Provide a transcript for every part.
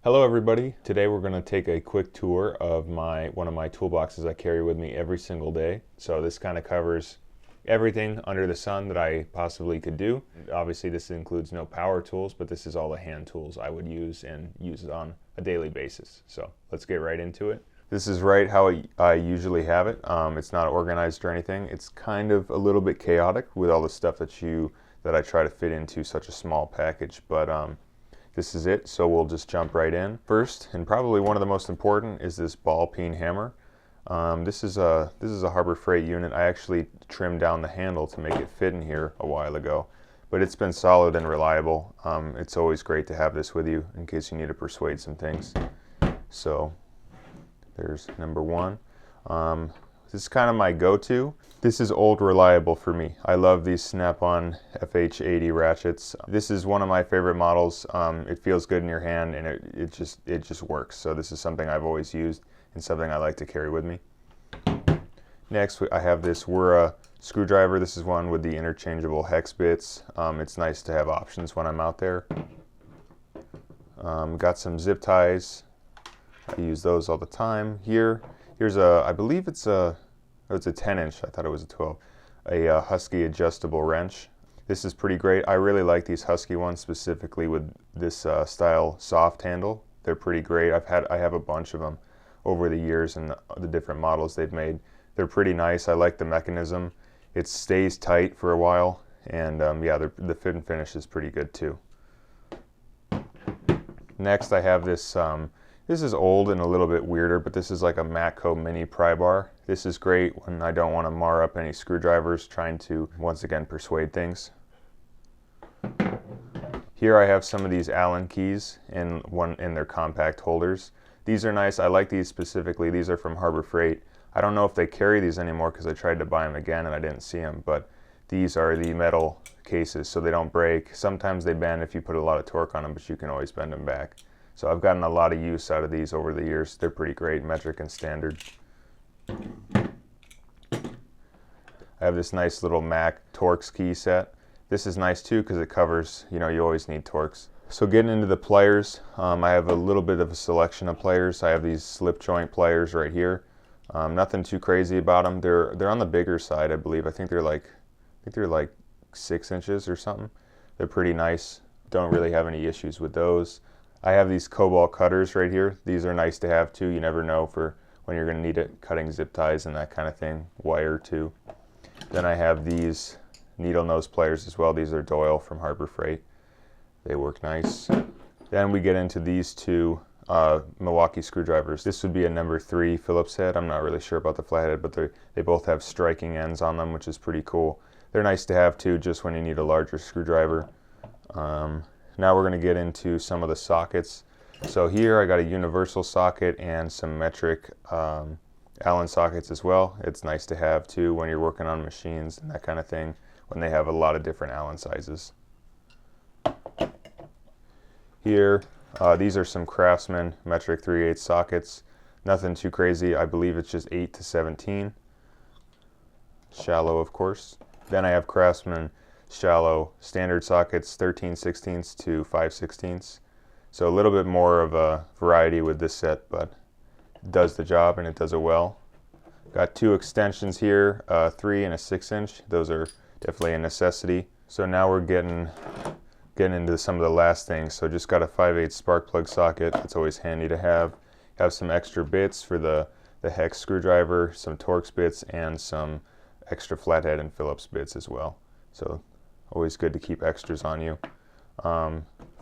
Hello everybody. Today we're going to take a quick tour of one of my toolboxes I carry with me every single day. So this kind of covers everything under the sun that I possibly could do. Obviously this includes no power tools, but this is all the hand tools I would use on a daily basis. So let's get right into it. This is right how I usually have it. It's not organized or anything. It's kind of a little bit chaotic with all the stuff that I try to fit into such a small package, but this is it, so we'll just jump right in. First, and probably one of the most important, is this ball peen hammer. This is a Harbor Freight unit. I actually trimmed down the handle to make it fit in here a while ago, but it's been solid and reliable. It's always great to have this with you in case you need to persuade some things. So there's number one. This is kind of my go-to. This is old reliable for me. I love these Snap-on FH80 ratchets. This is one of my favorite models. It feels good in your hand and it just works. So this is something I've always used and something I like to carry with me. Next, I have this Wera screwdriver. This is one with the interchangeable hex bits. It's nice to have options when I'm out there. Got some zip ties. I use those all the time. Here's I believe it's a 10-inch, I thought it was a 12, a Husky adjustable wrench. This is pretty great. I really like these Husky ones, specifically with this style soft handle. They're pretty great. I have a bunch of them over the years and the different models they've made. They're pretty nice. I like the mechanism. It stays tight for a while, and yeah, the fit and finish is pretty good too. Next, I have this. This is old and a little bit weirder, but this is like a Matco mini pry bar. This is great when I don't want to mar up any screwdrivers trying to, once again, persuade things. Here I have some of these Allen keys in their compact holders. These are nice. I like these specifically. These are from Harbor Freight. I don't know if they carry these anymore because I tried to buy them again and I didn't see them, but these are the metal cases so they don't break. Sometimes they bend if you put a lot of torque on them, but you can always bend them back. So I've gotten a lot of use out of these over the years. They're pretty great, metric and standard. I have this nice little Mac Torx key set. This is nice too because it covers, you always need Torx. So getting into the pliers, I have a little bit of a selection of pliers. I have these slip joint pliers right here. Nothing too crazy about them. They're on the bigger side, I believe. I think they're like 6 inches or something. They're pretty nice. Don't really have any issues with those. I have these cobalt cutters right here. These are nice to have too. You never know for when you're going to need it, cutting zip ties and that kind of thing. Wire too. Then I have these needle nose pliers as well. These are Doyle from Harbor Freight. They work nice. Then we get into these two Milwaukee screwdrivers. This would be a number 3 Phillips head. I'm not really sure about the flathead, but they both have striking ends on them, which is pretty cool. They're nice to have too, just when you need a larger screwdriver. Now we're going to get into some of the sockets. So here I got a universal socket and some metric Allen sockets as well. It's nice to have too when you're working on machines and that kind of thing, when they have a lot of different Allen sizes. Here, these are some Craftsman metric 3/8 sockets. Nothing too crazy. I believe it's just 8 to 17. Shallow, of course. Then I have Craftsman shallow standard sockets, 13/16 to 5/16. So a little bit more of a variety with this set, but it does the job and it does it well. Got 2 extensions here, 3 and a 6-inch. Those are definitely a necessity. So now we're getting into some of the last things. So just got a 5/8 spark plug socket. It's always handy to have. Have some extra bits for the hex screwdriver, some Torx bits, and some extra flathead and Phillips bits as well. So always good to keep extras on you.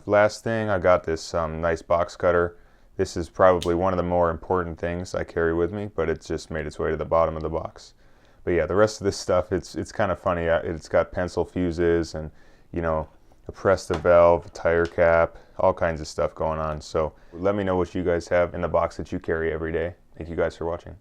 Last thing, I got this nice box cutter. This is probably one of the more important things I carry with me, but it's just made its way to the bottom of the box. But yeah, the rest of this stuff, it's kind of funny. It's got pencil fuses and, a press the valve, tire cap, all kinds of stuff going on. So let me know what you guys have in the box that you carry every day. Thank you guys for watching.